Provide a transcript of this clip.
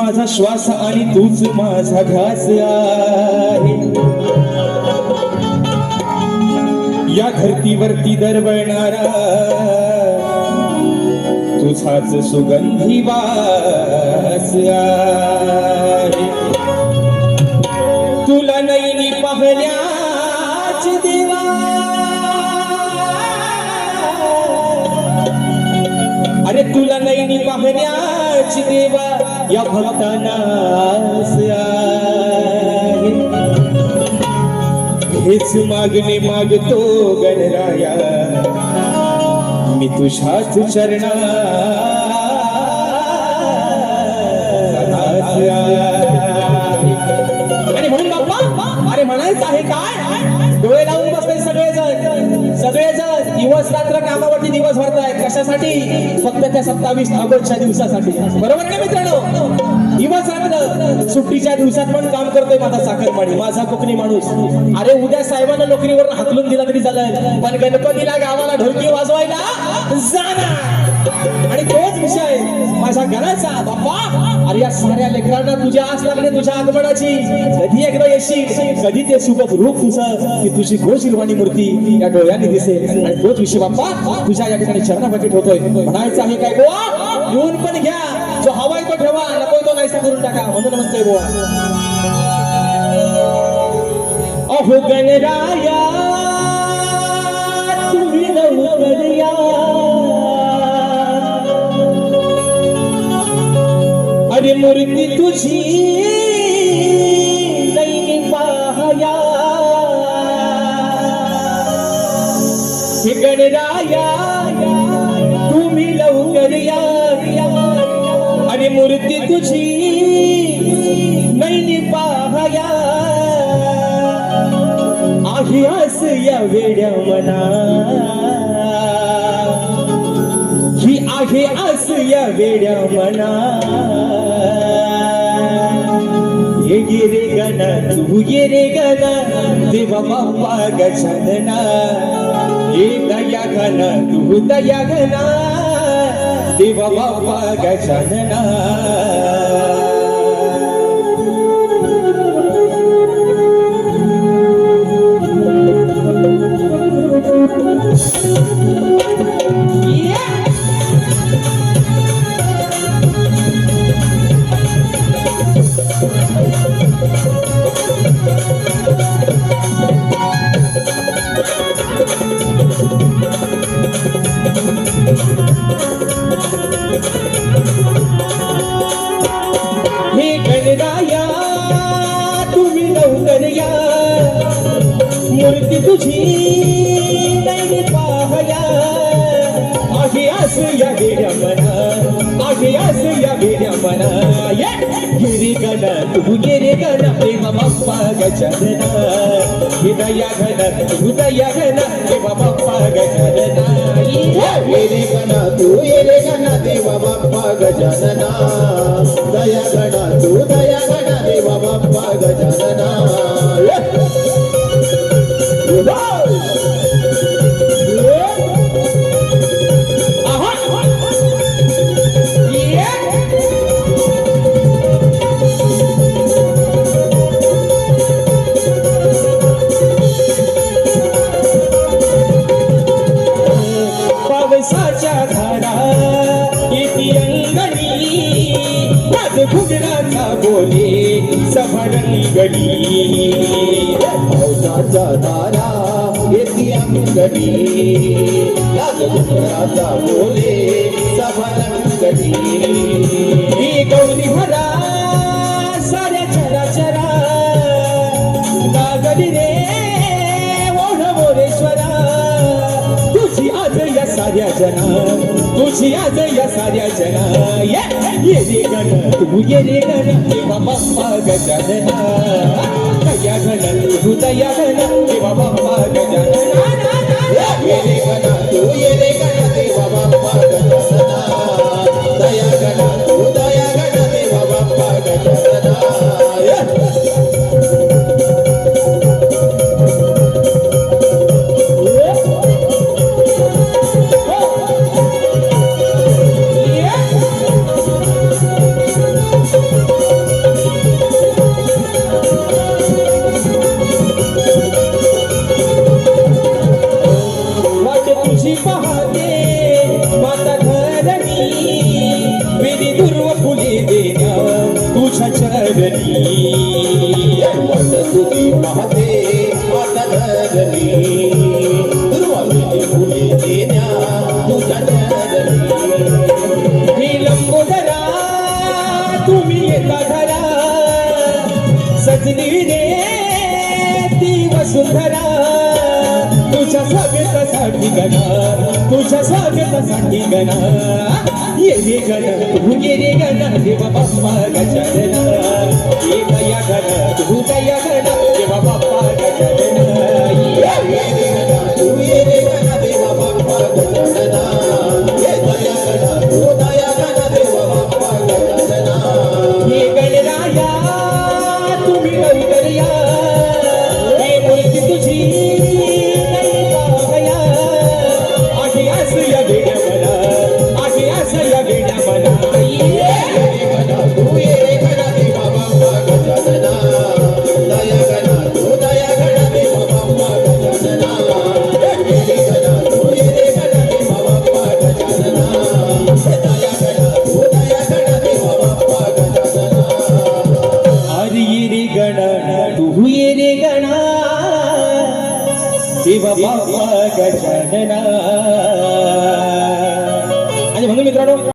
माझा श्वास आणि तूच माझा ध्यास आहे. या धरतीवरती दरवळणारा तुझाच सुगंधी वास आहे. तुला नैनी पाहल्याच देवा अरे तुला नैनी पाहण्याच देवा या भक्तांना हेच मागणे मागतो गणराया मी तुझ्याच चरणात. आणि म्हणून बाप्पा अरे म्हणायचं आहे काय डोळे लावून बसले सगळेजण दिवस रात्र कामावरती दिवस भरतायत कशासाठी फक्त त्या 27 ऑगस्टच्या दिवसासाठी. बरोबर ना मित्रांनो दिवस रात्र सुट्टीच्या दिवसात पण काम करतोय माझा साखरपाणी माझा कोकणी माणूस. अरे उद्या साहेबांना नोकरीवर हाकलून दिला तरी चालेल पण गणपतीला गावाला ढोलकी वाजवायला जाणार. आणि तोच विषय माझ्या घराचा बाप्पा. अरे या साऱ्या लेकरांना तुझ्या आस लागली तुझ्या आगमनाची. कधी एकदा येशील कधी ते सुबक रूप तुझं की तुझी गोशीलवाणी मूर्ती या डोळ्यांनी दिसेल. आणि तोच विषय बाप्पा तुझ्या या ठिकाणी चरणापाठी ठेवतोय. म्हणायचं आहे काय गोवा येऊन पण घ्या जो हवाय तो ठेवा नको तो नाहीसा करून टाका म्हणून म्हणतोय गोवा. अहो गणराया तुम्ही लवकर या अरे मूर्ती तुझी नैनी पाहया हे गणराया तुम्ही लवकर या अरे मूर्ती तुझी नैनी पाहया आहे आस या वेड्या मना ही आहे आस या वेड्या मना. ये रे गणा तू ये रे गणा देवा बाप्पा गजानना. ये दया गणा तू दया गणा देवा बाप्पा गजानना. हे गणराया तुम्ही लवकर या मूर्ती तुझी नैनी पाहया आहे आस या वेड्या मना आहे आस या वेड्या मना. गिरी गणा तू गिरी गणा देवा बाप्पा गजानना. हे दया गणा तू दया गणा देवा बाप्पा गजानना. ये रे गणा तू ये रे गणा देवा बाप्पा गजानना. दया गणा तू दया गणा देवा बाप्पा गजानना. पावसाच्या धारा येती अंगणी राज घुगराचा बोले सभारंगणी. पावसाच्या धारा येती अंगणी राजघुगराचा बोले सभारंगणी. ही गौरी भरा साऱ्या चराचरा नागरी रे ओढ मोरेश्वरा. तुझी आज या साऱ्या जना तुझी आज या साऱ्या जना. ये रे गण तू ये रे गण देवा बाप्पा गजानना. दया गण तू दया गण देवा बाप्पा गजानना. ये रे गणा तू ये रे गणा देवा बाप्पा गजानना. दया गणा तू दया गणा देवा बाप्पा गजानना. घरी दुर्वाचे फुले देण्या तुझ्या घरी हे लंबोदरा तुम्ही येता घरा सजली रे ती वसुंधरा तुझ्या स्वागतासाठी गणा तुझ्या स्वागतासाठी गणा ये रे गण तू ये रे गण देवा बाप्पा गजानन ये दया गण तू दया गण देवा बाप्पा गजानन तू ये रे गणा देवा बाप्पा गजानना ये दया गणा तू दया गणा देवा बाप्पा गजानना हे गणराया तुम्ही लवकर या हे मूर्ती तुझी नाही पाहया आधी आस या वेड्या मला आधी आस या वेड्या मला तू ये रे गणा देवा बाप्पा गजानना दया गणा तू दया गणा देवा बाप्पा गजानना ये रे गणा तू ये रे गणा देवा बाप्पा गजानना दया गणा तू दया गणा देवा बाप्पा गजानना अरे ये रे गणा तू ये रे गणा देवा बाप्पा गजानना